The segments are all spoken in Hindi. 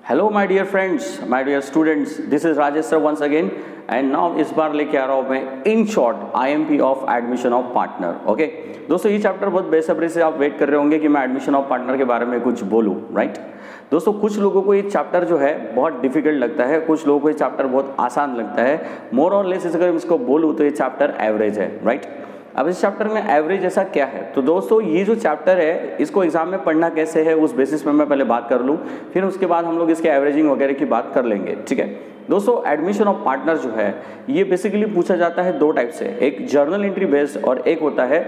Hello my dear friends, my dear students, this is Rajesh sir once again and now इस बार लेके आ रहा हूँ मैं in short IMP of admission of partner. Okay दोस्तों, ये चैप्टर बहुत बेसब्री से आप वेट कर रहे होंगे कि मैं एडमिशन ऑफ पार्टनर के बारे में कुछ बोलूँ, राइट। दोस्तों कुछ लोगों को ये चैप्टर जो है बहुत डिफिकल्ट लगता है, कुछ लोगों को ये चैप्टर बहुत आसान लगता है। मोर और लेस अगर इसको बोलूँ तो ये चैप्टर एवरेज है, राइट। अब इस चैप्टर में एवरेज ऐसा क्या है, तो दोस्तों ये जो चैप्टर है इसको एग्जाम में पढ़ना कैसे है उस बेसिस में मैं पहले बात कर लूँ, फिर उसके बाद हम लोग इसके एवरेजिंग वगैरह की बात कर लेंगे, ठीक है। दोस्तों एडमिशन ऑफ पार्टनर जो है ये बेसिकली पूछा जाता है दो टाइप से, एक जर्नल एंट्री बेस्ड और एक होता है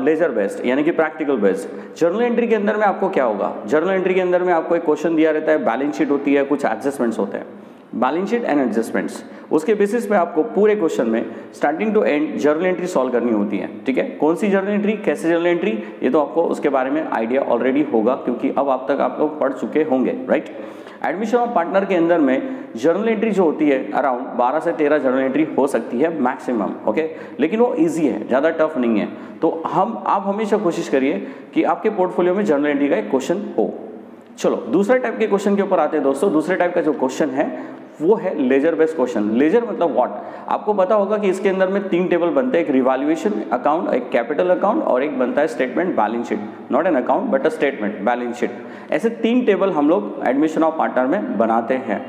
लेजर बेस्ड यानी कि प्रैक्टिकल बेस्ड। जर्नल एंट्री के अंदर में आपको क्या होगा, जर्नल एंट्री के अंदर में आपको एक क्वेश्चन दिया रहता है, बैलेंस शीट होती है, कुछ एडजस्टमेंट्स होते हैं, बैलेंस शीट एंड एडजस्टमेंट्स। उसके बेसिस पे आपको पूरे क्वेश्चन में starting to end journal entry solve करनी होती है, ठीक है। कौन सी जर्नल एंट्री, कैसे जर्नल एंट्री, ये तो आपको उसके बारे में आइडिया ऑलरेडी होगा क्योंकि अब आप तक आप लोग पढ़ चुके होंगे, राइट। एडमिशन ऑफ पार्टनर के अंदर में जर्नल एंट्री जो होती है अराउंड 12 से 13 जर्नल एंट्री हो सकती है मैक्सिमम, ओके, लेकिन वो इजी है, ज़्यादा टफ नहीं है। तो आप हमेशा कोशिश करिए कि आपके पोर्टफोलियो में जर्नल एंट्री का एक क्वेश्चन हो। चलो दूसरे टाइप के क्वेश्चन के ऊपर आते हैं दोस्तों। दूसरे टाइप का जो क्वेश्चन है वो है लेजर बेस्ड क्वेश्चन। लेजर मतलब व्हाट, आपको पता होगा कि इसके अंदर में 3 टेबल बनते हैं, एक रिवैल्यूएशन अकाउंट, एक कैपिटल अकाउंट और एक बनता है statement balance sheet, not an account but a statement balance sheet. ऐसे 3 टेबल हम लोग एडमिशन ऑफ पार्टनर में बनाते हैं।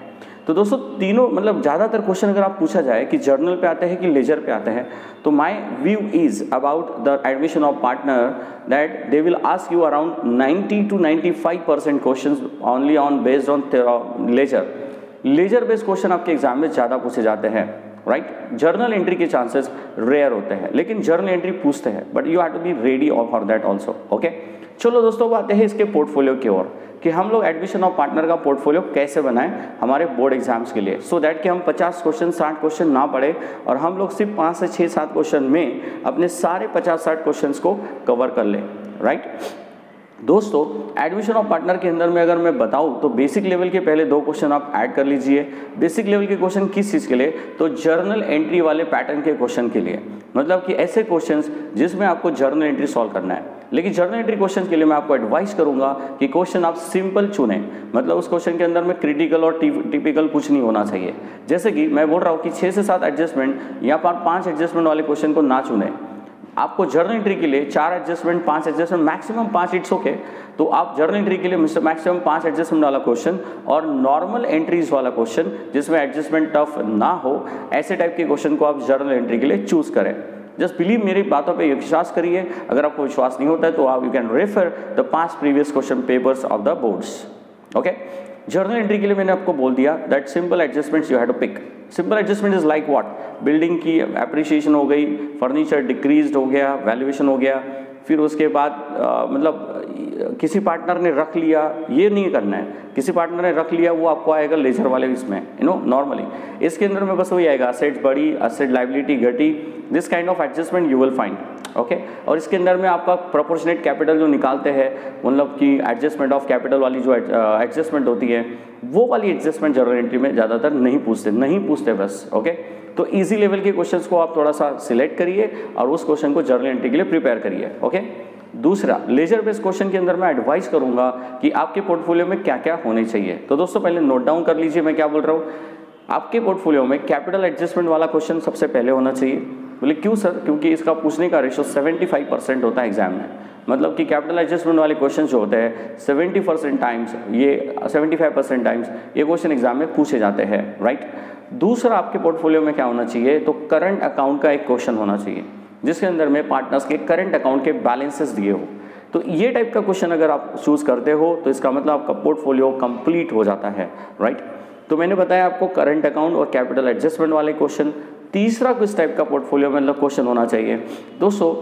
तो दोस्तों तीनों मतलब ज़्यादातर क्वेश्चन अगर आप पूछा जाए कि जर्नल पे आते हैं कि लेजर पे आते हैं, तो my view is about the admission of partner that they will ask you around 90 to 95% questions only on based on ledger. Ledger based question आपके एग्जाम में ज़्यादा पूछे जाते हैं, राइट। जर्नल एंट्री के चांसेस रेयर होते हैं, लेकिन जर्नल एंट्री पूछते हैं, but you have to be ready for that also, okay. चलो दोस्तों आते हैं इसके पोर्टफोलियो की ओर कि हम लोग एडमिशन ऑफ पार्टनर का पोर्टफोलियो कैसे बनाएं हमारे बोर्ड एग्जाम्स के लिए, सो दैट कि हम 50 क्वेश्चन 60 क्वेश्चन ना पढ़े और हम लोग सिर्फ 5 से 6-7 क्वेश्चन में अपने सारे 50-60 क्वेश्चन को कवर कर लें, राइट। दोस्तों एडमिशन ऑफ पार्टनर के अंदर में अगर मैं बताऊं तो बेसिक लेवल के पहले 2 क्वेश्चन आप ऐड कर लीजिए। बेसिक लेवल के क्वेश्चन किस चीज़ के लिए, तो जर्नल एंट्री वाले पैटर्न के क्वेश्चन के लिए, मतलब कि ऐसे क्वेश्चंस जिसमें आपको जर्नल एंट्री सॉल्व करना है। लेकिन जर्नल एंट्री क्वेश्चन के लिए मैं आपको एडवाइस करूंगा कि क्वेश्चन आप सिंपल चुनें, मतलब उस क्वेश्चन के अंदर में क्रिटिकल और टिपिकल कुछ नहीं होना चाहिए। जैसे कि मैं बोल रहा हूँ कि 6 से 7 एडजस्टमेंट या 5 एडजस्टमेंट वाले क्वेश्चन को ना चुनें। आपको जर्नल एंट्री के लिए 4 adjustment 5 adjustment maximum 5 it's okay, तो आप जर्नल एंट्री के लिए मैक्सिमम 5 एडजस्टमेंट वाला क्वेश्चन और नॉर्मल एंट्रीज वाला क्वेश्चन जिसमें एडजस्टमेंट टफ ना हो, ऐसे टाइप के क्वेश्चन को आप जर्नल एंट्री के लिए चूज करें। जस्ट बिलीव, मेरी बातों पे विश्वास करिए। अगर आपको विश्वास नहीं होता है तो आप you can refer the past previous question papers of the boards, okay. Journal entry के लिए मैंने आपको बोल दिया that simple adjustments you have to pick. Simple adjustment is like what, building की एप्रिसिएशन हो गई, फर्नीचर डिक्रीज्ड हो गया, वैल्यूएशन हो गया, फिर उसके बाद मतलब किसी पार्टनर ने रख लिया, ये नहीं करना है। किसी पार्टनर ने रख लिया वो आपको आएगा लेजर वाले इसमें, नॉर्मली इसके अंदर में बस वही आएगा, असेट्स बढ़ी, असेट लायबिलिटी घटी, this kind of adjustment you will find, okay. और इसके अंदर में आपका प्रोपोर्शनेट कैपिटल जो निकालते हैं, मतलब कि एडजस्टमेंट ऑफ कैपिटल वाली जो एडजस्टमेंट होती है, वो वाली एडजस्टमेंट जर्नल एंट्री में ज़्यादातर नहीं पूछते बस, ओके। तो इजी लेवल के क्वेश्चंस को आप थोड़ा सा सिलेक्ट करिए और उस क्वेश्चन को जर्नल एंट्री के लिए प्रिपेयर करिए, ओके। दूसरा लेजर बेस्ड क्वेश्चन के अंदर मैं एडवाइस करूंगा कि आपके पोर्टफोलियो में क्या क्या होने चाहिए। तो दोस्तों पहले नोट डाउन कर लीजिए मैं क्या बोल रहा हूँ। आपके पोर्टफोलियो में कैपिटल एडजस्टमेंट वाला क्वेश्चन सबसे पहले होना चाहिए। बोले क्यों सर, क्योंकि इसका पूछने का रेशो 75% होता है एग्जाम में, मतलब कि कैपिटल एडजस्टमेंट वाले क्वेश्चन जो होते हैं 70% टाइम्स, ये 75% टाइम्स ये क्वेश्चन एग्जाम में पूछे जाते हैं, राइट। दूसरा आपके पोर्टफोलियो में क्या होना चाहिए, तो करंट अकाउंट का एक क्वेश्चन होना चाहिए जिसके अंदर में पार्टनर्स के करंट अकाउंट के बैलेंसेस दिए हो। तो ये टाइप का क्वेश्चन अगर आप चूज करते हो तो इसका मतलब आपका पोर्टफोलियो कंप्लीट हो जाता है, राइट। तो मैंने बताया आपको करंट अकाउंट और कैपिटल एडजस्टमेंट वाले क्वेश्चन। तीसरा किस टाइप का पोर्टफोलियो में मतलब क्वेश्चन होना चाहिए, दोस्तों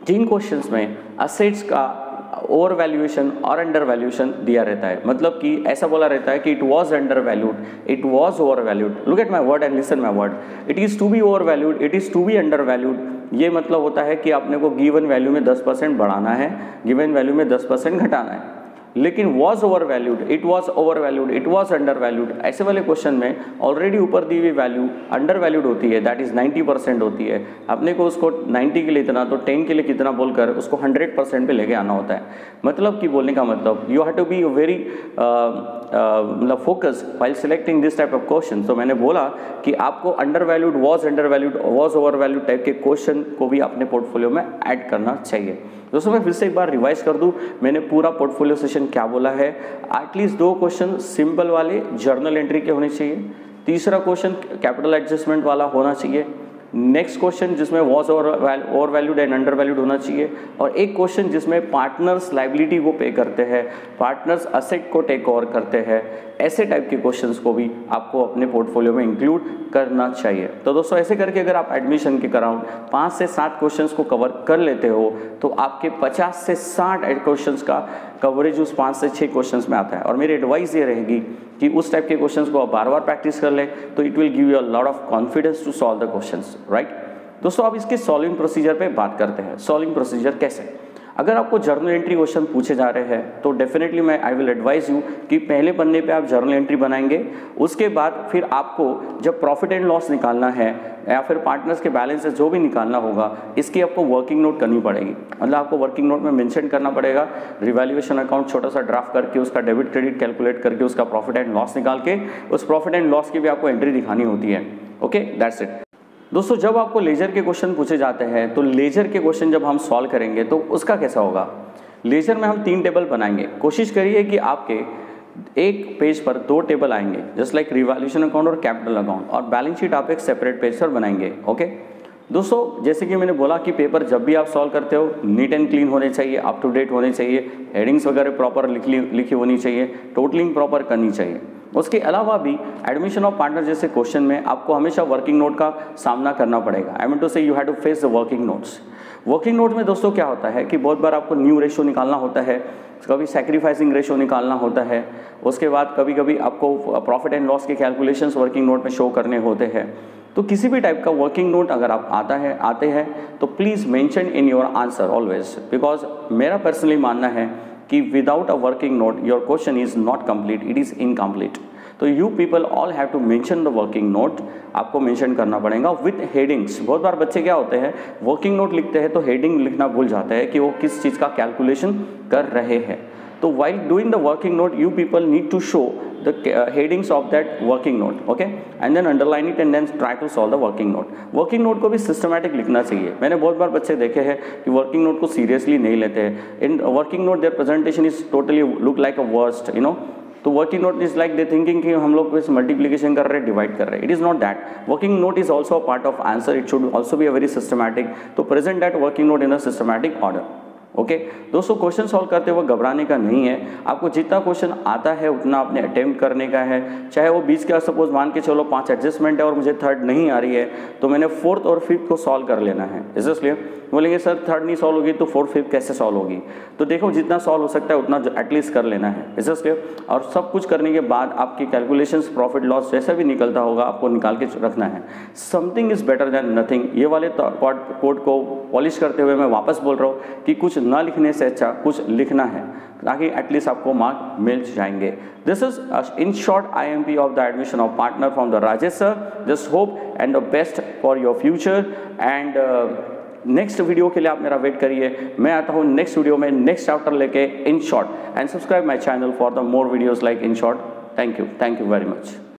जिन क्वेश्चंस में असेट्स का ओवर वैल्यूएशन और अंडर वैल्यूएशन दिया रहता है, मतलब कि ऐसा बोला रहता है कि it was undervalued, it was overvalued, look at my word and listen my word, it is to be overvalued, it is to be undervalued. ये मतलब होता है कि आपने को गिवन वैल्यू में 10% बढ़ाना है, गिवन वैल्यू में 10% घटाना है। लेकिन was overvalued, it was overvalued, it was under valued, ऐसे वाले क्वेश्चन में ऑलरेडी ऊपर दी हुई वैल्यू अंडर वैल्यूड होती है, दैट इज 90% होती है। अपने को उसको 90 के लिए इतना तो 10 के लिए कितना बोलकर उसको 100% पे लेके आना होता है। मतलब कि बोलने का मतलब you have to be very मतलब focus while selecting this type of question. तो मैंने बोला कि आपको undervalued, was undervalued, was overvalued type के क्वेश्चन को भी अपने पोर्टफोलियो में ऐड करना चाहिए। दोस्तों मैं फिर से एक बार रिवाइज कर दूं, मैंने पूरा पोर्टफोलियो सेशन क्या बोला है। एटलीस्ट 2 क्वेश्चन सिंपल वाले जर्नल एंट्री के होने चाहिए, तीसरा क्वेश्चन कैपिटल एडजस्टमेंट वाला होना चाहिए, नेक्स्ट क्वेश्चन जिसमें was over valued and under valued होना चाहिए, और एक क्वेश्चन जिसमें पार्टनर्स लाइबिलिटी को पे करते हैं, पार्टनर्स असेट को टेक ओवर करते हैं, ऐसे टाइप के क्वेश्चंस को भी आपको अपने पोर्टफोलियो में इंक्लूड करना चाहिए। तो दोस्तों ऐसे करके अगर आप एडमिशन के अराउंड 5 से 7 क्वेश्चंस को कवर कर लेते हो तो आपके 50 से 60 क्वेश्चंस का कवरेज उस 5 से 6 क्वेश्चंस में आता है। और मेरी एडवाइस ये रहेगी कि उस टाइप के क्वेश्चंस को आप बार बार प्रैक्टिस कर ले तो it will give you a lot of confidence to solve the questions, right. दोस्तों अब इसके सॉल्विंग प्रोसीजर पे बात करते हैं। सॉल्विंग प्रोसीजर कैसे? अगर आपको जर्नल एंट्री क्वेश्चन पूछे जा रहे हैं तो डेफिनेटली मैं आई विल एडवाइस यू कि पहले पन्ने पे आप जर्नल एंट्री बनाएंगे, उसके बाद फिर आपको जब प्रॉफिट एंड लॉस निकालना है या फिर पार्टनर्स के बैलेंसेस जो भी निकालना होगा इसकी आपको वर्किंग नोट करनी पड़ेगी। मतलब आपको वर्किंग नोट में मेंशन करना पड़ेगा रिवैल्यूएशन अकाउंट छोटा सा ड्राफ्ट करके उसका डेबिट क्रेडिट कैलकुलेट करके उसका प्रॉफिट एंड लॉस निकाल के उस प्रॉफिट एंड लॉस की भी आपको एंट्री दिखानी होती है। Okay, that's it. दोस्तों जब आपको लेजर के क्वेश्चन पूछे जाते हैं तो लेजर के क्वेश्चन जब हम सॉल्व करेंगे तो उसका कैसा होगा? लेजर में हम 3 टेबल बनाएंगे। कोशिश करिए कि आपके एक पेज पर 2 टेबल आएंगे, जस्ट लाइक रिवैल्यूएशन अकाउंट और कैपिटल अकाउंट, और बैलेंस शीट आप एक सेपरेट पेज पर बनाएंगे। ओके दोस्तों, जैसे कि मैंने बोला कि पेपर जब भी आप सॉल्व करते हो नीट एंड क्लीन होने चाहिए, अप टू डेट होने चाहिए, हेडिंग्स वगैरह प्रॉपर लिखी होनी चाहिए, टोटलिंग प्रॉपर करनी चाहिए। उसके अलावा भी एडमिशन ऑफ पार्टनर जैसे क्वेश्चन में आपको हमेशा वर्किंग नोट का सामना करना पड़ेगा। I mean to say you have to face the working notes. Working note में दोस्तों क्या होता है कि बहुत बार आपको न्यू रेशो निकालना होता है, कभी सैक्रिफाइसिंग रेशो निकालना होता है, उसके बाद कभी कभी आपको प्रॉफिट एंड लॉस के कैलकुलेशंस वर्किंग नोट में शो करने होते हैं। तो किसी भी टाइप का वर्किंग नोट अगर आप आते हैं तो please mention in your answer always, because मेरा पर्सनली मानना है कि without a working note your question is not complete, it is incomplete. तो you people all have to mention the working note, आपको मेंशन करना पड़ेगा विथ हेडिंग्स। बहुत बार बच्चे क्या होते हैं वर्किंग नोट लिखते हैं तो हेडिंग लिखना भूल जाते हैं कि वो किस चीज़ का कैलकुलेशन कर रहे हैं। तो while doing the working note you people need to show the headings of that working note, okay, and then underline it and then try to solve the working note. working note को भी systematic लिखना चाहिए। मैंने बहुत बार बच्चे देखे हैं कि working note को seriously नहीं लेते हैं। in working note their presentation is totally look like a worst, you know। तो working note is like they thinking कि हम लोग कुछ मल्टीप्लिकेशन कर रहे हैं, डिवाइड कर रहे हैं। It is not that. Working note is also a part of answer, it should also be a very systematic. तो present that working note in a systematic order. Okay दोस्तों, क्वेश्चन सॉल्व करते हुए घबराने का नहीं है। आपको जितना क्वेश्चन आता है उतना आपने अटेम्प्ट करने का है, चाहे वो 20 का सपोज मान के चलो 5 एडजस्टमेंट है और मुझे 3rd नहीं आ रही है तो मैंने 4th और 5th को सॉल्व कर लेना है। Is this clear? बोलेंगे सर 3rd नहीं सॉल्व होगी तो 4th 5th कैसे सॉल्व होगी? तो देखो जितना सॉल्व हो सकता है उतना एटलीस्ट कर लेना है। Is this clear? और सब कुछ करने के बाद आपकी कैलकुलेशंस प्रॉफिट लॉस जैसा भी निकलता होगा आपको निकाल के रखना है। Something is better than nothing. ये वाले कोड को पॉलिश करते हुए मैं वापस बोल रहा हूँ कि कुछ ना लिखने से अच्छा कुछ लिखना है ताकि एटलीस्ट आपको मार्क मिल जाएंगे। This is in short IMP of the admission of partner from the Rajesh sir. Just hope and the best for your future and next video के लिए आप मेरा वेट करिए। मैं आता हूँ नेक्स्ट वीडियो में नेक्स्ट चैप्टर लेके in short, and subscribe my channel for the more videos like in short. Thank you very much.